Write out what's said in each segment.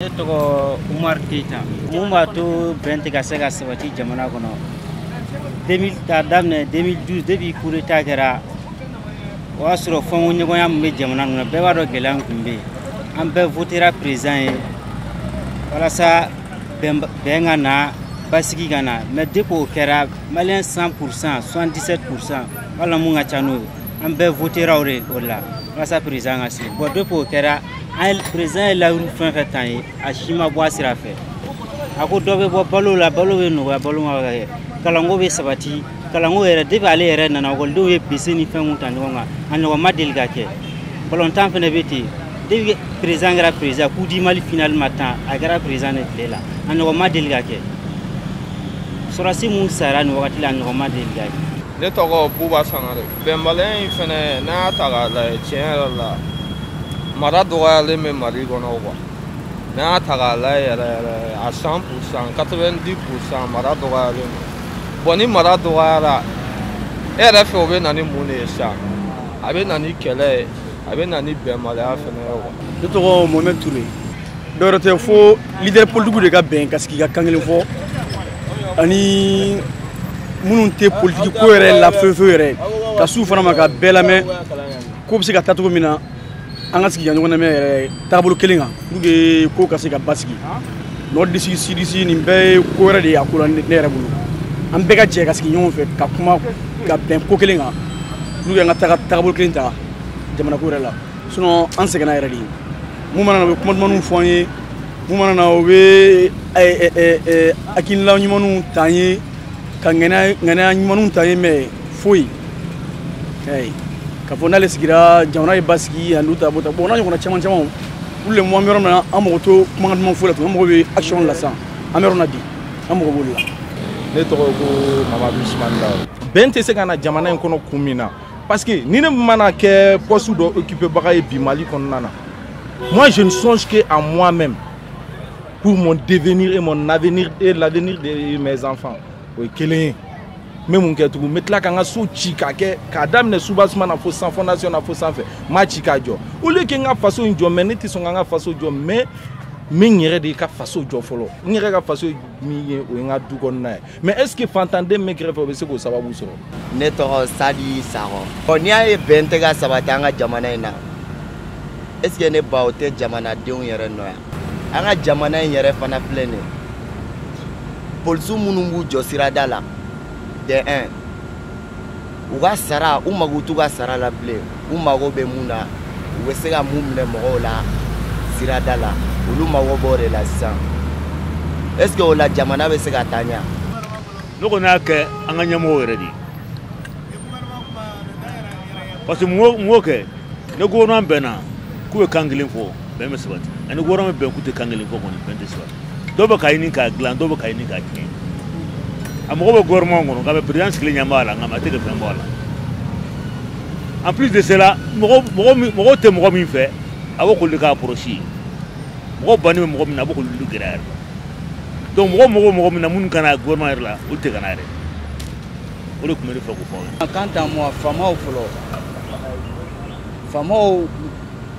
Ne tɔgɔ Umar Keita. Mun b'a to bɛn tɛ ka se ka sabati jamana kɔnɔ 2012 depuis coup d'état kɛra o y'a sɔrɔ fɛnko ɲɔgɔnya min bɛ jamana ninnu na bɛɛ b'a dɔn gɛlɛya tun bɛ yen an bɛɛ votera président ye walasa bɛn ka na basigi ka na mais depuis o kɛra malien 100% 77% wala mun ka ca n'o ye an bɛɛ votera o la walasa président ka sigi bon depuis o kɛra président ye layiru fɛn fɛn ta ye a si ma bɔ a sira fɛ a ko dɔ bɛ bɔ balo la balo bɛ nɔgɔya balo ma kɛ kalanko bɛ sabati kalanko yɛrɛ depuis ale yɛrɛ nana ekɔlidenw ye bese ni fɛn mun ta ɲɔgɔn kan a ɲɔgɔn ma deli ka kɛ balontan fɛnɛ bɛ ten depuis président kɛra président coup du Mali final ma tan a kɛra président de tile la a ɲɔgɔn ma deli ka kɛ sɔrɔsi mun sara ni wagati la a ɲɔgɔn ma deli ka kɛ. Ne tɔgɔ Buba Sangare bɛnbaliya in fɛnɛ n'a y'a ta k'a lajɛ tiɲɛ yɛrɛ la mara dɔgɔyalen bɛ Mali kɔnɔ quoi n'a y'a ta k'a lajɛ yɛrɛ a 100% 90% mara dɔgɔyalen don bon ni mara dɔgɔyara e yɛrɛ fɛ o bɛ na ni mun de ye sa a bɛ na ni kɛlɛ ye a bɛ na ni bɛnbaliya fɛnɛ ye quoi. Ne tɔgɔ Mohamed Touré dɔwɛrɛ tɛ fo leader politique de ka bɛn ka sigi ka kan kelen fɔ ani minnu tɛ politique ko yɛrɛ la fɛn fɛn yɛrɛ ka s'u fana ma ka bɛɛ lamɛn ko bɛ se ka taa cogo min na an ka sigi ka ɲɔgɔn lamɛn yɛrɛ taabolo kelen kan pour que ko ka se ka basigi nɔrdisi sidisi nin bɛɛ ye ko wɛrɛ de ye a ko la ne yɛrɛ bolo an bɛɛ ka jɛ ka sigi ɲɔgɔn fɛ ka kuma ka bɛn ko kelen kan pour que an ka taabolo kelen ta jamana ko yɛrɛ la sinon an sɛgɛnna yɛrɛ de mun mana na u bɛ kuma dumanw fɔ an ye mun mana na u bɛ hakilina ɲumanw ta an ye ka ŋaniya ɲumanw ta an ye mais foyi ka fɔ n'ale sigira jamana ye basigi ani ta bɔta bon n'a ɲɔgɔnna caman caman olu le mo an bɛ yɔrɔ min na an mago to kuma duman foyi la tun an mago bɛ action la sisan an bɛ yɔrɔ na bi an mago b'olu la. Ne tɔgɔ ko Mamadu Usmane Dawo bɛn tɛ se ka na jamana in kɔnɔ kun min na parce que ni ne mana kɛ poste dɔ occupé baga ye bi Mali kɔnɔna na moi je ne songe qu'à moi-même pour mon devenir et mon avenir et l'avenir de mes enfants o ye kelen ye n bɛ mun kɛ tugun n bɛ tila ka n ka so ci k'a kɛ k'a daminɛ soubassement na fo san fondation na fo sanfɛ n m'a ci k'a jɔ au lieu que n ka faso in jɔ mais ne tɛ sɔn ka n ka faso jɔ mais n bɛ n yɛrɛ de ka faso jɔ fɔlɔ n yɛrɛ ka faso min ye o ye n ka du kɔnɔna ye mais est ce que fantanden bɛ kɛrɛfɛ o bɛ se k'o sababu sɔrɔ. Ne tɔgɔ Sadi Sakɔ n'i y'a ye bɛn tɛ ka sabati an ka jamana in na est ce que ne ba o tɛ jamanadenw yɛrɛ nɔ yan an ka jamana in yɛrɛ fana filɛ nin ye polisiw minnu b'u jɔ sirada la de 1 u ka sara u mago t'u ka sara la bilen u mago bɛ mun na u bɛ se ka mun minɛ mɔgɔw la sirada la olu mago b'o de la sisan est ce que o la jamana bɛ se ka taa ɲɛ. Ne kɔni y'a kɛ an ka ɲɛmɔgɔw yɛrɛ de ye parce que mun y'o kɛ ne gouvernement bɛnna k'u ye kan kelen fɔ bɛn bɛ sabati ani gouvernement bɛn k'u tɛ kan kelen fɔ kɔni bɛn tɛ sabati dɔw bɛ ka ɲini k'a dilan dɔw bɛ ka ɲini k'a tiɲɛ a mago bɛ gouvernement kɔnɔ k'a bɛ président sigilen ɲɛ b'a la nka a tɛ ka fɛn bɔ a la en plus de cela mɔgɔw tɛ mɔgɔ min fɛ a b'o k'olu k'a proche ye mɔgɔ bannen bɛ mɔgɔ min na a b'o k'olu gɛrɛ yɛrɛ donc mɔgɔ min na minnu ka na gouvernement yɛrɛ la olu tɛ ka na yɛrɛ o de tun bɛ ne fɛ k'o fɔ. quant à moi faamaw fɔlɔ faamaw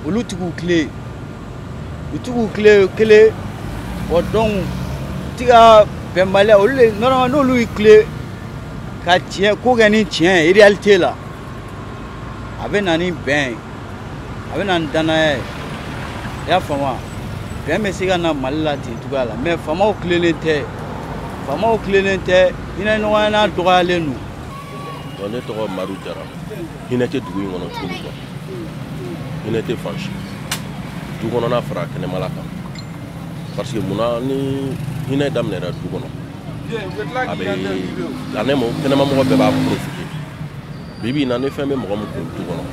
olu tigiw tile u tigiw tile kelen o donc tiga bɛnbaliya olu le normalement n'olu y'i tile ka tiɲɛ ko kɛ ni tiɲɛ ye réalité la a bɛ na ni bɛn a bɛ na ni danaya ye i y'a faamu bɛn bɛ se ka na Mali la ten cogoya la mais faamaw tilelen tɛ hinɛ ɲɔgɔnya dɔgɔyalen don. Ne tɔgɔ Madu Jara hinɛ tɛ dugu in kɔnɔ tuguni quoi hinɛ tɛ fan si du kɔnɔna fara kɛnɛmala kan parce que munna ni hinɛ daminɛra du kɔnɔ a bɛ kɛnɛma mɔgɔ bɛɛ b'a profiter bibi in na ni fɛn bɛ mɔgɔ min kun du kɔnɔ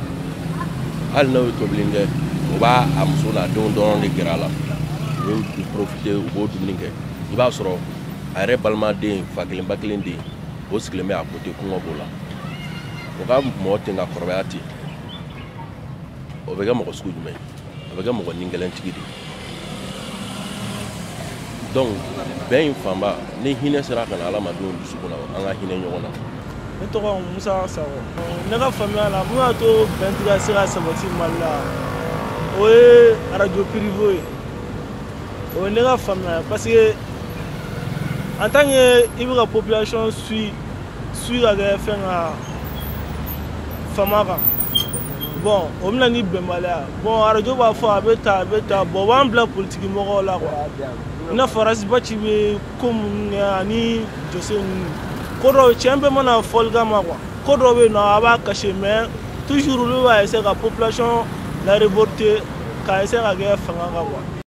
hali n'o ye tobili kɛ o b'a a muso n'a denw dɔrɔn de gɛrɛ a la u bɛ profiter u b'o dumuni kɛ i b'a sɔrɔ a yɛrɛ balimaden fa kelen ba kelen den o sigilen bɛ a côté kɔngɔ b'o la o ka mɔgɔ ten ka kɔrɔbaya ten o bɛ kɛ mɔgɔ sugu jumɛn ye o bɛ kɛ mɔgɔ nigɛlɛntigi de donc bɛn in fanba ni hinɛ sera ka na adamadenw dusukun na an ka hinɛ ɲɔgɔn na. Ne tɔgɔ Musa Sakɔ ne ka faamuya la mun y'a to bɛn tɛ ka se ka sabati Mali la o ye radio privé ye o ne ka faamuya parce que en tant que i bɛ ka population suit ka kɛ fɛn ka fama kan bon o bɛna ni bɛnbaliya bon arajo b'a fɔ a bɛ taa bon o b'an bila politiki mɔgɔw la quoi i n'a fɔ Arasibaci bɛ ko minnu kɛ ani Jose ninnu ko dɔw tiɲɛ bɛɛ mana fɔli k'a ma quoi ko dɔw bɛ yen nɔ a b'a cacher mais toujours olu b'a essayer ka population la révolter ka essayer ka kɛ fanga kan quoi.